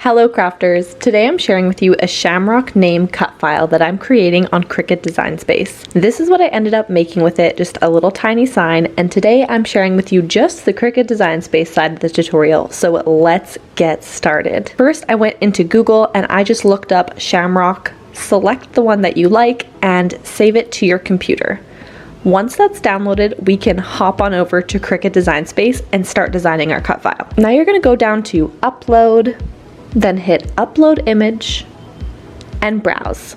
Hello crafters! Today I'm sharing with you a shamrock name cut file that I'm creating on Cricut Design Space. This is what I ended up making with it, just a little tiny sign, and today I'm sharing with you just the Cricut Design Space side of the tutorial, so let's get started. First I went into Google and I just looked up shamrock, select the one that you like, and save it to your computer. Once that's downloaded, we can hop on over to Cricut Design Space and start designing our cut file. Now you're going to go down to Upload, then hit Upload Image, and Browse.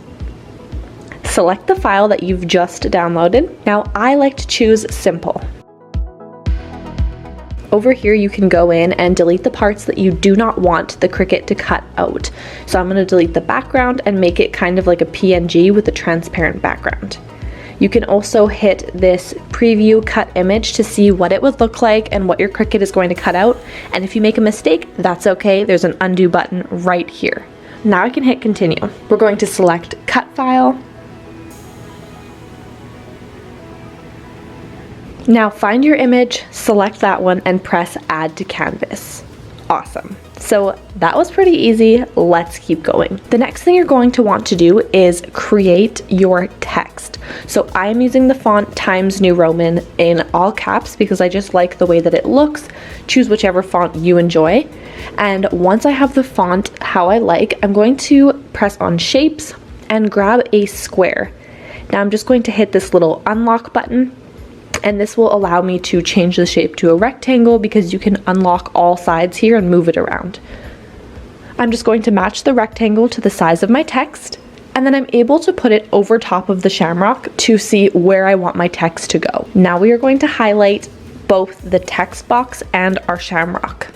Select the file that you've just downloaded. Now I like to choose Simple. Over here you can go in and delete the parts that you do not want the Cricut to cut out. So I'm going to delete the background and make it kind of like a PNG with a transparent background. You can also hit this preview cut image to see what it would look like and what your Cricut is going to cut out. And if you make a mistake, that's okay. There's an undo button right here. Now I can hit continue. We're going to select cut file. Now find your image, select that one, and press add to canvas. Awesome. So that was pretty easy. Let's keep going. The next thing you're going to want to do is create your text. So I'm using the font Times New Roman in all caps because I just like the way that it looks. Choose whichever font you enjoy. And once I have the font how I like, I'm going to press on shapes and grab a square. Now I'm just going to hit this little unlock button, and this will allow me to change the shape to a rectangle because you can unlock all sides here and move it around. I'm just going to match the rectangle to the size of my text, and then I'm able to put it over top of the shamrock to see where I want my text to go. Now we are going to highlight both the text box and our shamrock.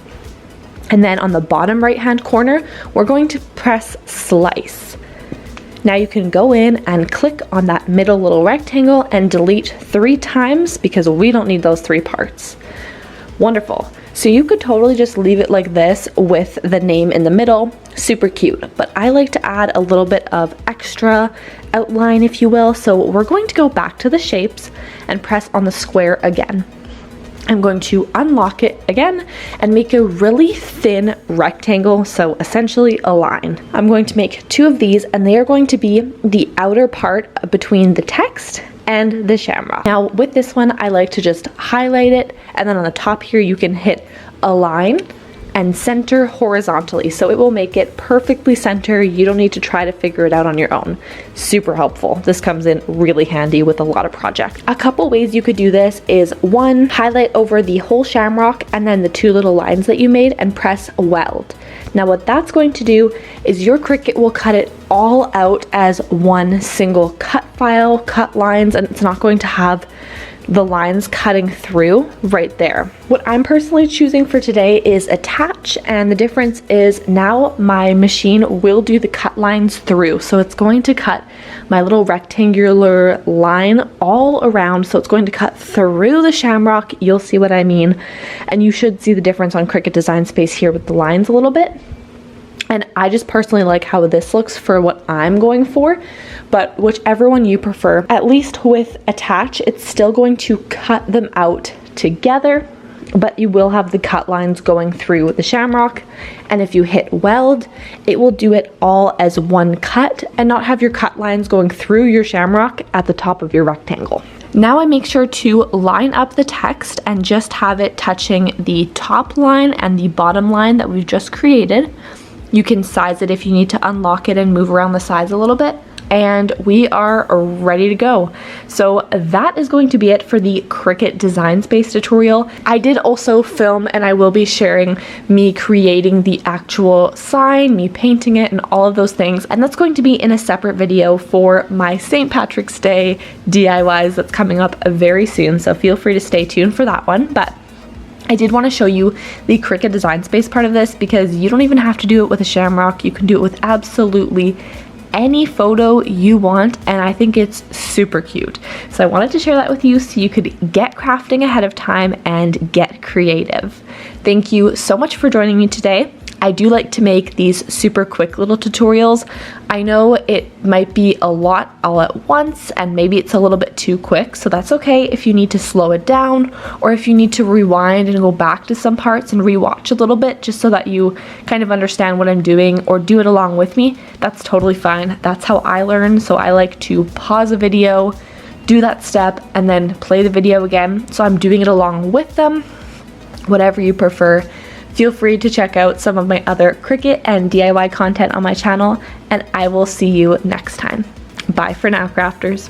And then on the bottom right hand corner, we're going to press slice. Now you can go in and click on that middle little rectangle and delete 3 times because we don't need those 3 parts. Wonderful. So you could totally just leave it like this with the name in the middle. Super cute. But I like to add a little bit of extra outline, if you will. So we're going to go back to the shapes and press on the square again. I'm going to unlock it again and make a really thin rectangle, so essentially a line. I'm going to make 2 of these, and they are going to be the outer part between the text and the shamrock. Now with this one, I like to just highlight it, and then on the top here you can hit align and center horizontally, so it will make it perfectly center. You don't need to try to figure it out on your own. Super helpful. This comes in really handy with a lot of projects. A couple ways you could do this is 1, highlight over the whole shamrock and then the 2 little lines that you made and press weld. Now what that's going to do is your Cricut will cut it all out as one single cut file, cut lines, and it's not going to have the lines cutting through right there. What I'm personally choosing for today is attach, and the difference is now my machine will do the cut lines through. So it's going to cut my little rectangular line all around. So it's going to cut through the shamrock. You'll see what I mean. And you should see the difference on Cricut Design Space here with the lines a little bit. And I just personally like how this looks for what I'm going for, but whichever one you prefer, at least with attach, it's still going to cut them out together, but you will have the cut lines going through the shamrock. And if you hit weld, it will do it all as one cut and not have your cut lines going through your shamrock at the top of your rectangle. Now I make sure to line up the text and just have it touching the top line and the bottom line that we've just created. You can size it if you need to unlock it and move around the sides a little bit. And we are ready to go. So that is going to be it for the Cricut Design Space tutorial. I did also film, and I will be sharing me creating the actual sign, me painting it, and all of those things. And that's going to be in a separate video for my St. Patrick's Day DIYs that's coming up very soon. So feel free to stay tuned for that one. But I did want to show you the Cricut Design Space part of this because you don't even have to do it with a shamrock. You can do it with absolutely any photo you want, and I think it's super cute. So I wanted to share that with you so you could get crafting ahead of time and get creative. Thank you so much for joining me today. I do like to make these super quick little tutorials. I know it might be a lot all at once and maybe it's a little bit too quick, so that's okay if you need to slow it down or if you need to rewind and go back to some parts and rewatch a little bit just so that you kind of understand what I'm doing or do it along with me. That's totally fine. That's how I learn, so I like to pause a video, do that step, and then play the video again. So I'm doing it along with them, whatever you prefer. Feel free to check out some of my other Cricut and DIY content on my channel, and I will see you next time. Bye for now, crafters.